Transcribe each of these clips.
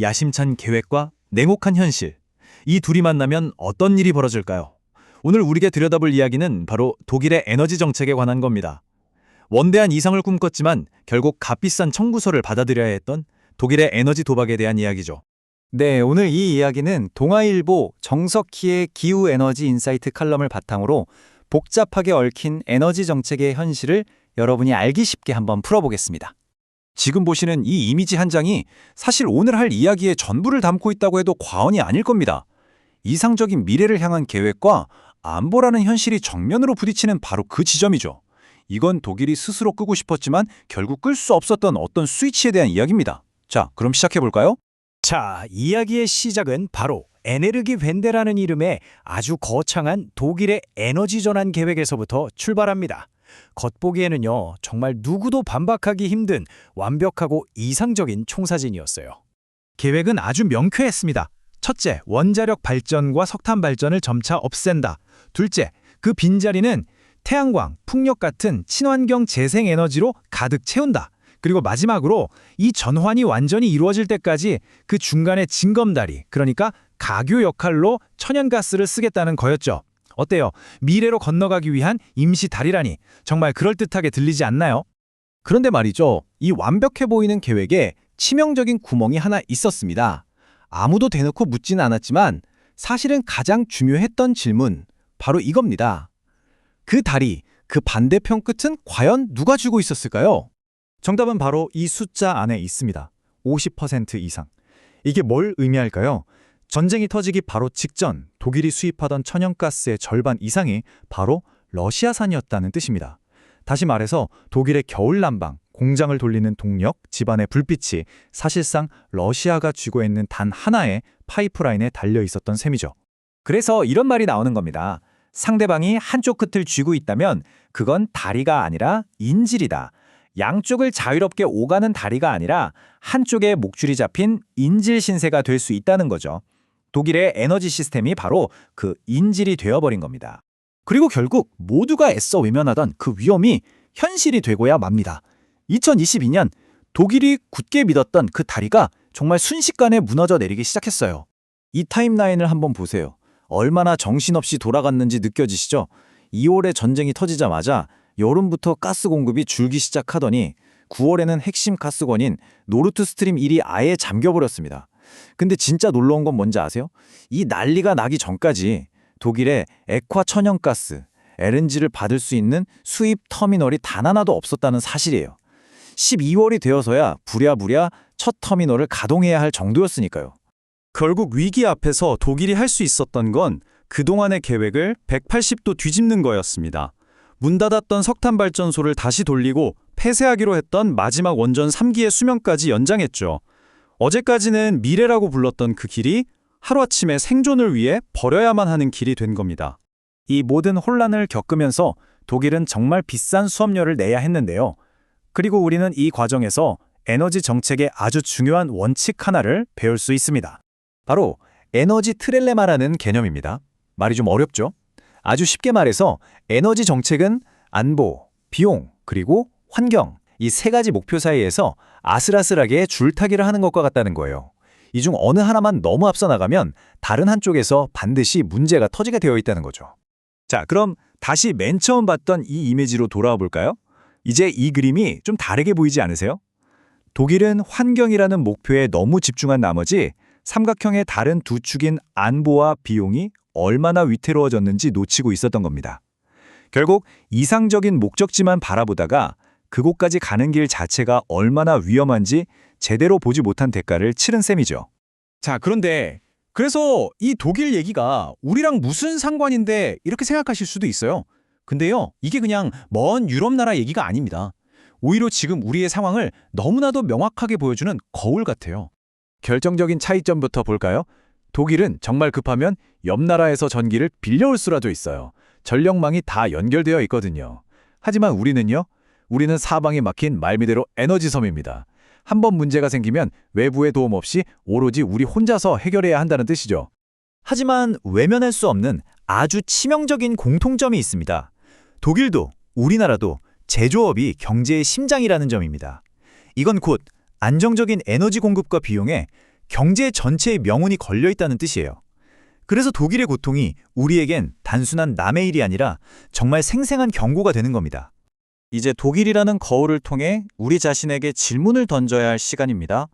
야심찬 계획과 냉혹한 현실. 이 둘이 만나면 어떤 일이 벌어질까요? 오늘 우리가 들여다볼 이야기는 바로 독일의 에너지 정책에 관한 겁니다. 원대한 이상을 꿈꿨지만 결국 값비싼 청구서를 받아들여야 했던 독일의 에너지 도박에 대한 이야기죠. 네, 오늘 이 이야기는 동아일보 정석희의 기후에너지 인사이트 칼럼을 바탕으로 복잡하게 얽힌 에너지 정책의 현실을 여러분이 알기 쉽게 한번 풀어보겠습니다. 지금 보시는 이 이미지 한 장이 사실 오늘 할 이야기의 전부를 담고 있다고 해도 과언이 아닐 겁니다. 이상적인 미래를 향한 계획과 안보라는 현실이 정면으로 부딪히는 바로 그 지점이죠. 이건 독일이 스스로 끄고 싶었지만 결국 끌 수 없었던 어떤 스위치에 대한 이야기입니다. 자, 그럼 시작해볼까요? 자, 이야기의 시작은 바로 에네르기 벤데라는 이름의 아주 거창한 독일의 에너지 전환 계획에서부터 출발합니다. 겉보기에는요, 정말 누구도 반박하기 힘든 완벽하고 이상적인 총사진이었어요. 계획은 아주 명쾌했습니다. 첫째, 원자력 발전과 석탄 발전을 점차 없앤다. 둘째, 그 빈자리는 태양광, 풍력 같은 친환경 재생에너지로 가득 채운다. 그리고 마지막으로 이 전환이 완전히 이루어질 때까지 그 중간에 징검다리, 그러니까 가교 역할로 천연가스를 쓰겠다는 거였죠. 어때요? 미래로 건너가기 위한 임시 다리라니 정말 그럴듯하게 들리지 않나요? 그런데 말이죠. 이 완벽해 보이는 계획에 치명적인 구멍이 하나 있었습니다. 아무도 대놓고 묻지는 않았지만 사실은 가장 중요했던 질문, 바로 이겁니다. 그 다리, 그 반대편 끝은 과연 누가 쥐고 있었을까요? 정답은 바로 이 숫자 안에 있습니다. 50% 이상. 이게 뭘 의미할까요? 전쟁이 터지기 바로 직전 독일이 수입하던 천연가스의 절반 이상이 바로 러시아산이었다는 뜻입니다. 다시 말해서 독일의 겨울 난방, 공장을 돌리는 동력, 집안의 불빛이 사실상 러시아가 쥐고 있는 단 하나의 파이프라인에 달려 있었던 셈이죠. 그래서 이런 말이 나오는 겁니다. 상대방이 한쪽 끝을 쥐고 있다면 그건 다리가 아니라 인질이다. 양쪽을 자유롭게 오가는 다리가 아니라 한쪽에 목줄이 잡힌 인질 신세가 될 수 있다는 거죠. 독일의 에너지 시스템이 바로 그 인질이 되어버린 겁니다. 그리고 결국 모두가 애써 외면하던 그 위험이 현실이 되고야 맙니다. 2022년 독일이 굳게 믿었던 그 다리가 정말 순식간에 무너져 내리기 시작했어요. 이 타임라인을 한번 보세요. 얼마나 정신없이 돌아갔는지 느껴지시죠? 2월에 전쟁이 터지자마자 여름부터 가스 공급이 줄기 시작하더니 9월에는 핵심 가스관인 노르트 스트림 1이 아예 잠겨버렸습니다. 근데 진짜 놀라운 건 뭔지 아세요? 이 난리가 나기 전까지 독일에 액화 천연가스, LNG를 받을 수 있는 수입 터미널이 단 하나도 없었다는 사실이에요. 12월이 되어서야 부랴부랴 첫 터미널을 가동해야 할 정도였으니까요. 결국 위기 앞에서 독일이 할 수 있었던 건 그동안의 계획을 180도 뒤집는 거였습니다. 문 닫았던 석탄 발전소를 다시 돌리고 폐쇄하기로 했던 마지막 원전 3기의 수명까지 연장했죠. 어제까지는 미래라고 불렀던 그 길이 하루아침에 생존을 위해 버려야만 하는 길이 된 겁니다. 이 모든 혼란을 겪으면서 독일은 정말 비싼 수업료를 내야 했는데요. 그리고 우리는 이 과정에서 에너지 정책의 아주 중요한 원칙 하나를 배울 수 있습니다. 바로 에너지 트렐레마라는 개념입니다. 말이 좀 어렵죠? 아주 쉽게 말해서 에너지 정책은 안보, 비용, 그리고 환경, 이 세 가지 목표 사이에서 아슬아슬하게 줄타기를 하는 것과 같다는 거예요. 이 중 어느 하나만 너무 앞서 나가면 다른 한쪽에서 반드시 문제가 터지게 되어 있다는 거죠. 자, 그럼 다시 맨 처음 봤던 이 이미지로 돌아와 볼까요? 이제 이 그림이 좀 다르게 보이지 않으세요? 독일은 환경이라는 목표에 너무 집중한 나머지 삼각형의 다른 두 축인 안보와 비용이 얼마나 위태로워졌는지 놓치고 있었던 겁니다. 결국 이상적인 목적지만 바라보다가 그곳까지 가는 길 자체가 얼마나 위험한지 제대로 보지 못한 대가를 치른 셈이죠. 자, 그런데 그래서 이 독일 얘기가 우리랑 무슨 상관인데 이렇게 생각하실 수도 있어요. 근데요, 이게 그냥 먼 유럽 나라 얘기가 아닙니다. 오히려 지금 우리의 상황을 너무나도 명확하게 보여주는 거울 같아요. 결정적인 차이점부터 볼까요? 독일은 정말 급하면 옆 나라에서 전기를 빌려올 수라도 있어요. 전력망이 다 연결되어 있거든요. 하지만 우리는요? 우리는 사방이 막힌 말 그대로 에너지 섬입니다. 한번 문제가 생기면 외부의 도움 없이 오로지 우리 혼자서 해결해야 한다는 뜻이죠. 하지만 외면할 수 없는 아주 치명적인 공통점이 있습니다. 독일도 우리나라도 제조업이 경제의 심장이라는 점입니다. 이건 곧 안정적인 에너지 공급과 비용에 경제 전체의 명운이 걸려 있다는 뜻이에요. 그래서 독일의 고통이 우리에겐 단순한 남의 일이 아니라 정말 생생한 경고가 되는 겁니다. 이제 독일이라는 거울을 통해 우리 자신에게 질문을 던져야 할 시간입니다.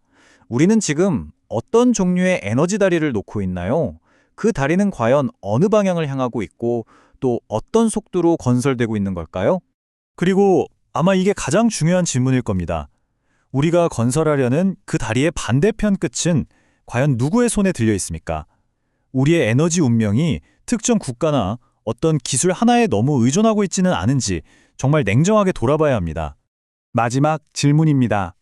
우리는 지금 어떤 종류의 에너지 다리를 놓고 있나요? 그 다리는 과연 어느 방향을 향하고 있고 또 어떤 속도로 건설되고 있는 걸까요? 그리고 아마 이게 가장 중요한 질문일 겁니다. 우리가 건설하려는 그 다리의 반대편 끝은 과연 누구의 손에 들려 있습니까? 우리의 에너지 운명이 특정 국가나 어떤 기술 하나에 너무 의존하고 있지는 않은지 정말 냉정하게 돌아봐야 합니다. 마지막 질문입니다.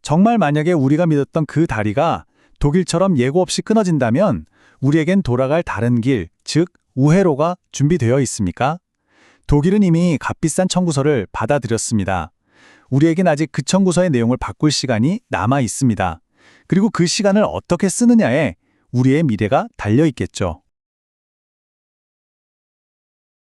정말 만약에 우리가 믿었던 그 다리가 독일처럼 예고 없이 끊어진다면 우리에겐 돌아갈 다른 길, 즉 우회로가 준비되어 있습니까? 독일은 이미 값비싼 청구서를 받아들였습니다. 우리에겐 아직 그 청구서의 내용을 바꿀 시간이 남아 있습니다. 그리고 그 시간을 어떻게 쓰느냐에 우리의 미래가 달려 있겠죠.